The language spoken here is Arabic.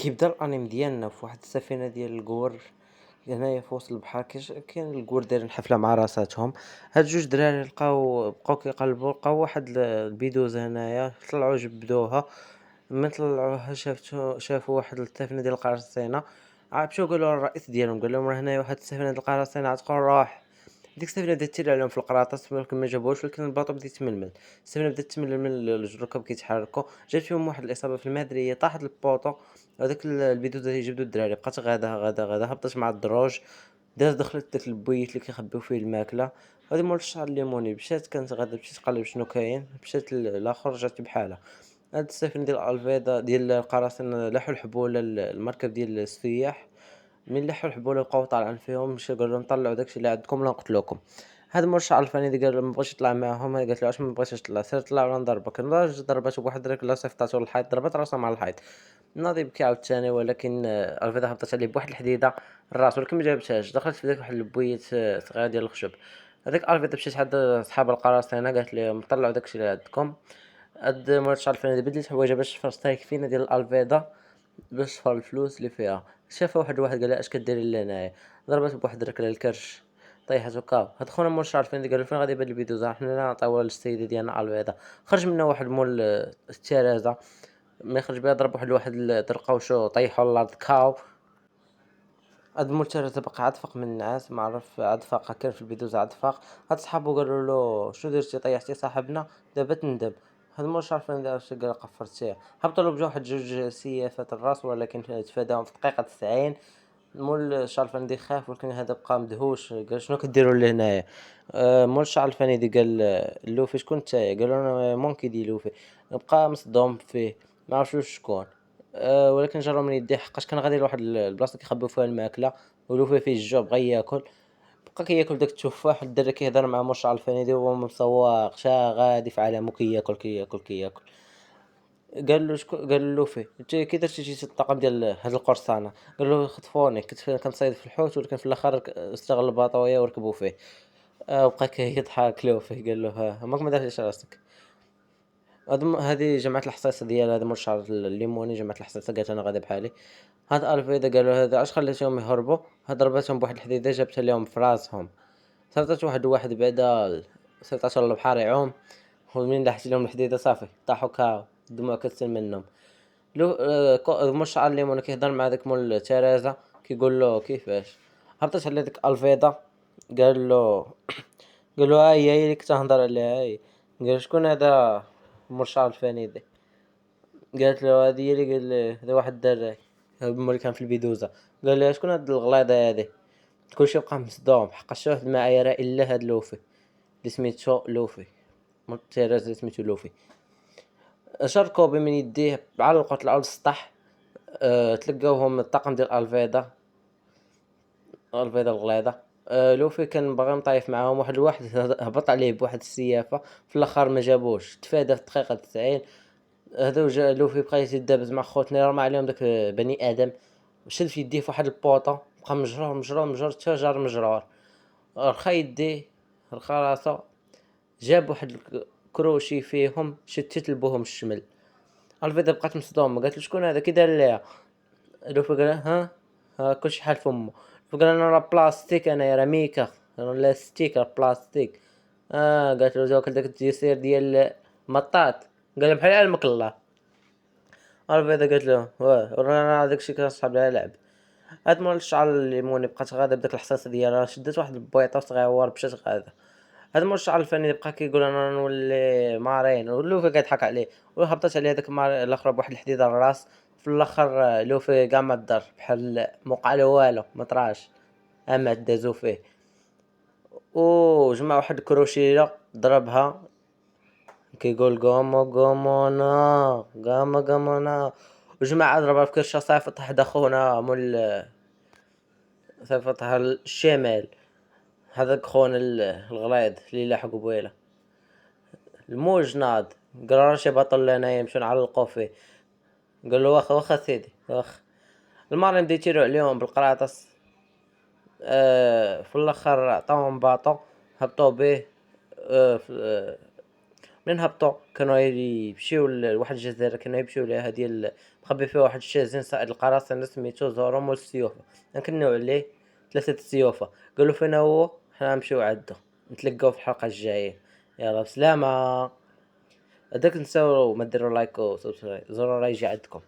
كيبدا الأنيم ديالنا في واحد السفينة ديال القور هنايا في وسط البحر كاين القور دايرين حفلة مع راساتهم. هاد جوج دراري بقاو كيقلبوا لقاو واحد البيدوزة هنايا طلعوا جبدوها. من طلعوها شافوا واحد السفينة ديال القراصنة. مشاو قالوا للرئيس ديالهم قال لهم راه هنايا واحد السفينة ديال القراصنة عتقوا نروح. ديك السفينة بدات تير عليهم في القراطاس ولكن ما جابوهاش، ولكن الباطو بدا يتململ. السفينة بدات تململ، الركاب كيتحركوا، جات فيهم واحد الإصابة في المهدرية، طاحت البوطو. هذاك البيدوزة اللي جبدو الدراري بقات غادا هبطت مع الدروج، دخلت داك البويت اللي كيخبيو فيه الماكلة. هادي مول الشعر الليموني مشات كانت غادا تمشي تقلب شنو كاين، مشات لاخر رجعت بحالها. هاد السفينة ديال الفيضا ديال القراصنة لاحو الحبولة المركب ديال السياح. من لاحو الحبولة بقاو طالعين فيهم، مشى قال لهم طلعوا داكشي اللي عندكم ولا نقتلوكم. هاد مرشح الفنيدق قال ما بغاش يطلع معاهم، هي قالت له علاش ما بغيتيش تطلع، سير طلع ولا نضربك. ضربته بواحد الركله صيفطاتو للحيط، ضربات راسها مع الحيط. ناضي بكى عاوتاني، ولكن الفيضة هبطت عليه بواحد الحديدة الراس، ولكن ما جابتهاش، دخلت في داك واحد البويت صغير ديال الخشب. هذيك الفيضة مشات عند صحاب القراصنة قالت لهم طلعوا داكشي اللي عندكم. هاد مرشح الفنيدق بدلت حوايجها باش فرستها كفينة ديال الفيضة باش تفر الفلوس اللي فيها. شافها واحد قال لها اش كديري لهنايا، ضربات بواحد الركله الكرش، طيحت وكا. هاد خونا مول الشعر فين قالوا فين غادي يبان البيدوزا، حنا نعطيوها للسيده ديالنا البيضاء. خرج منها واحد مول الترازه، ما يخرج بها ضرب واحد الدرقوشو طيحوا الارض كاو. هاد مول الترازه بقى عدفق من النعاس، ما عرف عدفق كان في البيدوزا عدفق. هاد صحابو قالوا له شنو درتي طيحتي صاحبنا دابا تندب. هاد مول الشعر فين دار شي قال قفرتيه. هبطوا له بجا واحد جوج سيافات الراس، ولكن تفاداهم في دقيقه 90. مول الشعر الفندي خاف، ولكن هذا بقى مدهوش قال شنو كديروا لهنايا. مول الشعر الفندي قال لوفي شكون نتايا، قالوا انا مونكي دي لوفي. بقى مصدوم فيه، ما عرفش شكون. ولكن جرى من يديه حقاش كان غادي لواحد البلاصه كيخبيو فيها الماكله، ولوفي فيه الجوع بغا ياكل. بقى كياكل داك التفاح، الدري كيهضر مع مول الشعر الفندي وهو مسواق غادي في عالمو كياكل. قال له قال له فيه انت كي درتي جيتي الطاقم ديال هاد القرصانه. قال له خطفوني كنت كنصيد في الحوت، ولكن في الاخر استغل البطويه وركبوا فيه. وبقى كيضحك له فيه قال له ها ماك ما درتيش راسك. هذه جمعت الحصيصه ديال هذا مول الشعر الليموني، جمعت الحصيصه قالت انا غادا بحالي. هاد الفيدا قالوا هذا علاش خليتيهم يهربوا، هاد ضربتهم بواحد الحديده جابتها لهم في راسهم. صيفطت واحد بعدا، صيفطاتو للبحر يعوم، ومن لاحت لهم الحديده صافي طاحوا كاو، الدموع كتسيل منهم. لو المشعل اللي مون كيهضر مع داك مول تيريزا، كيقول له كيفاش. هبطت على ديك الفيضة، قال له قال له هي اللي كنت تهضر عليها هي. قال شكون هذا مرشع الفنيدي. قالت له هذه هي اللي قال لي هذا واحد الدري، هو اللي كان في البيدوزا. قال لها شكون هاد الغليظه هذه. كلشي بقى مصدوم حقاش واحد ما عايره الا هاد لوفي اللي سميتو لوفي، مول تيريزا اللي سميتو لوفي. شركو من يديه على القتل على السطح. تلقاوهم الطاقم ديال الفيضة الغليظة. لوفي كان باغي مطايف معاهم، واحد هبط عليه بواحد السيافة، في الاخر ما جابوش، تفادى في دقيقة 90. هذا وجا لوفي بقى يتدابز مع خوتنا رمى عليهم داك بني ادم، شد في يديه في واحد البوطة، بقى مجرور حتى جار مجرور. رخا يديه، رخا راسو، جاب واحد الكروشي فيهم شتت لبوهم الشمل. الفيضة بقات مصدومة، قالت له شكون هذا كي دار ليها. لوفي قال ها كلشي حال فمو. فقال انا راه بلاستيك، انا راه ميكا، راه لاستيك راه بلاستيك. قالت له جاك داك التيسير ديال مطاط. قال بحال علمك الله. البيضة قالت له واه رانا داكشي كنصحاب لها لعب. هاد مول الشعر الليموني بقات غاده بداك الحصاصه ديالها، شدات واحد البويطه صغيور مشات غاده. هاد مول الشعر الفني بقى كيقول انا نولي مارين، ولوفي كيضحك عليه، وهبطت عليه داك الاخر بواحد الحديده الراس. في الاخر لوفي كاع ما دار بحال موقع له والو ما طراش، اما دازو فيه. جمع واحد الكروشيله ضربها، كيقول قومو قومونا. وجمع ضربها في كرشه، صيفط حدا خونا مول، صيفطها الشمال. هذاك خونا الغليظ اللي لاحق قبيله، الموج ناض. قال راه شي بطل لنا يمشي نعلقو فيه. قال له واخا سيدي واخا. المرة بدا يتيروا عليهم بالقراطس. في الاخر عطاهم باطو، هبطوا به. في منين هبطوا كانوا يمشيو لواحد الجزيرة، كانوا يمشيو لها ديال مخبي فيها واحد الشاذين صائد القراصنة سميتو زورو مول السيوفة، نكنيو عليه 3 السيوفة، قالوا فين هو، حنا نمشيو عدو، نتلاقاو في الحلقة الجاية، يلا بسلامة. هذاك نساو ما ديروا لايك و سبسكرايب، زرار يجي عندكم.